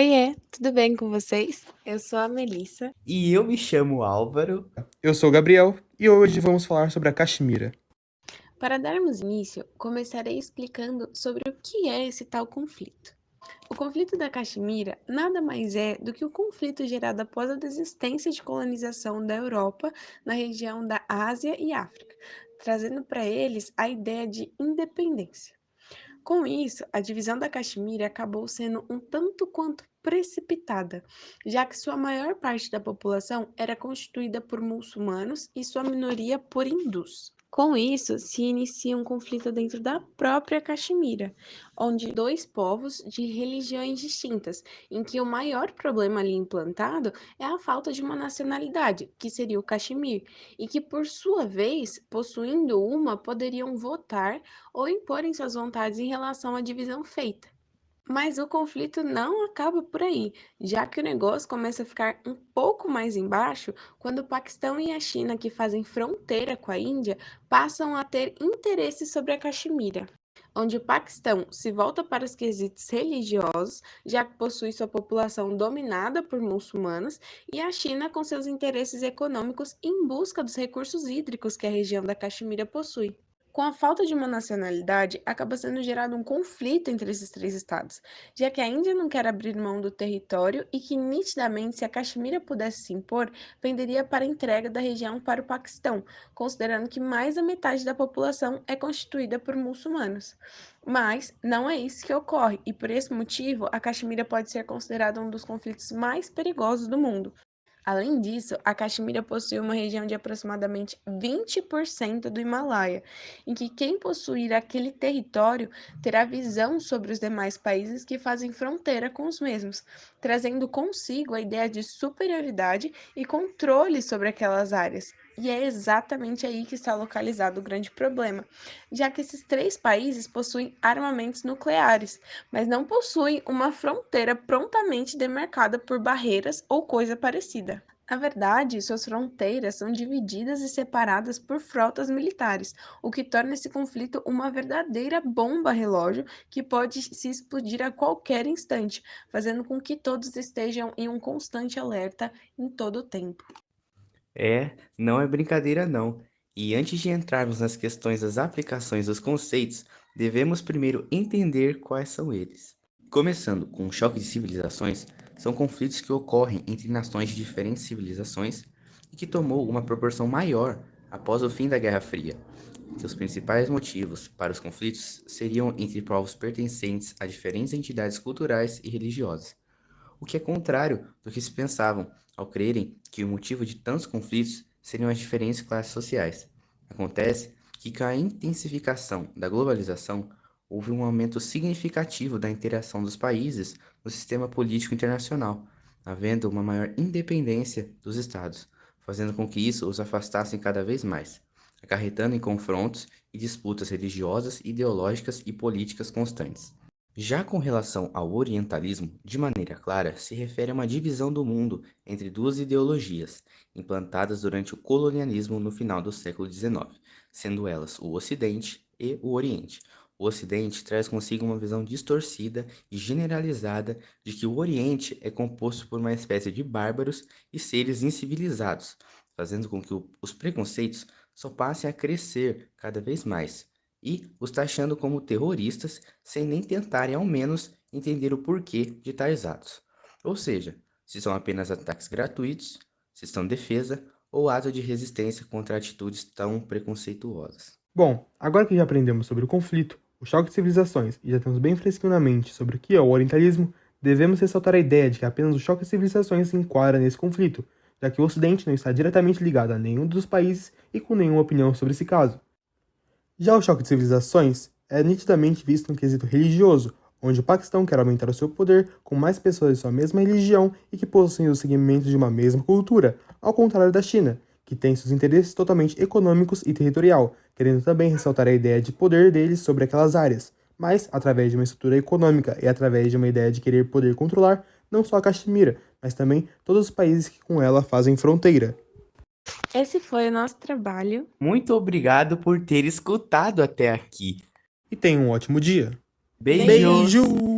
Oiê, tudo bem com vocês? Eu sou a Melissa. E eu me chamo Álvaro. Eu sou o Gabriel e hoje vamos falar sobre a Caxemira. Para darmos início, começarei explicando sobre o que é esse tal conflito. O conflito da Caxemira nada mais é do que o conflito gerado após a desistência de colonização da Europa na região da Ásia e África, trazendo para eles a ideia de independência. Com isso, a divisão da Caxemira acabou sendo um tanto quanto precipitada, já que sua maior parte da população era constituída por muçulmanos e sua minoria por hindus. Com isso, se inicia um conflito dentro da própria Caxemira, onde dois povos de religiões distintas, em que o maior problema ali implantado é a falta de uma nacionalidade, que seria o Caxemir, e que, por sua vez, possuindo uma, poderiam votar ou imporem suas vontades em relação à divisão feita. Mas o conflito não acaba por aí, já que o negócio começa a ficar um pouco mais embaixo quando o Paquistão e a China, que fazem fronteira com a Índia, passam a ter interesse sobre a Caxemira, onde o Paquistão se volta para os quesitos religiosos, já que possui sua população dominada por muçulmanos, e a China com seus interesses econômicos em busca dos recursos hídricos que a região da Caxemira possui. Com a falta de uma nacionalidade, acaba sendo gerado um conflito entre esses três estados, já que a Índia não quer abrir mão do território e que, nitidamente, se a Caxemira pudesse se impor, venderia para a entrega da região para o Paquistão, considerando que mais da metade da população é constituída por muçulmanos. Mas não é isso que ocorre, e por esse motivo, a Caxemira pode ser considerada um dos conflitos mais perigosos do mundo. Além disso, a Caxemira possui uma região de aproximadamente 20% do Himalaia, em que quem possuir aquele território terá visão sobre os demais países que fazem fronteira com os mesmos, trazendo consigo a ideia de superioridade e controle sobre aquelas áreas. E é exatamente aí que está localizado o grande problema, já que esses três países possuem armamentos nucleares, mas não possuem uma fronteira prontamente demarcada por barreiras ou coisa parecida. Na verdade, suas fronteiras são divididas e separadas por frotas militares, o que torna esse conflito uma verdadeira bomba relógio que pode se explodir a qualquer instante, fazendo com que todos estejam em um constante alerta em todo o tempo. Não é brincadeira não. E antes de entrarmos nas questões das aplicações dos conceitos, devemos primeiro entender quais são eles. Começando com o choque de civilizações, são conflitos que ocorrem entre nações de diferentes civilizações e que tomou uma proporção maior após o fim da Guerra Fria. Seus principais motivos para os conflitos seriam entre povos pertencentes a diferentes entidades culturais e religiosas, o que é contrário do que se pensavam, ao crerem que o motivo de tantos conflitos seriam as diferentes classes sociais. Acontece que, com a intensificação da globalização, houve um aumento significativo da interação dos países no sistema político internacional, havendo uma maior independência dos estados, fazendo com que isso os afastasse cada vez mais, acarretando em confrontos e disputas religiosas, ideológicas e políticas constantes. Já com relação ao orientalismo, de maneira clara, se refere a uma divisão do mundo entre duas ideologias, implantadas durante o colonialismo no final do século XIX, sendo elas o Ocidente e o Oriente. O Ocidente traz consigo uma visão distorcida e generalizada de que o Oriente é composto por uma espécie de bárbaros e seres incivilizados, fazendo com que os preconceitos só passem a crescer cada vez mais e os taxando como terroristas sem nem tentarem ao menos entender o porquê de tais atos. Ou seja, se são apenas ataques gratuitos, se são defesa ou ato de resistência contra atitudes tão preconceituosas. Bom, agora que já aprendemos sobre o conflito, o choque de civilizações e já temos bem fresquinho na mente sobre o que é o orientalismo, devemos ressaltar a ideia de que apenas o choque de civilizações se enquadra nesse conflito, já que o Ocidente não está diretamente ligado a nenhum dos países e com nenhuma opinião sobre esse caso. Já o choque de civilizações é nitidamente visto no quesito religioso, onde o Paquistão quer aumentar o seu poder com mais pessoas de sua mesma religião e que possuem os segmentos de uma mesma cultura, ao contrário da China, que tem seus interesses totalmente econômicos e territorial, querendo também ressaltar a ideia de poder deles sobre aquelas áreas, mas através de uma estrutura econômica e através de uma ideia de querer poder controlar não só a Caxemira, mas também todos os países que com ela fazem fronteira. Esse foi o nosso trabalho. Muito obrigado por ter escutado até aqui. E tenham um ótimo dia. Beijos! Beijo!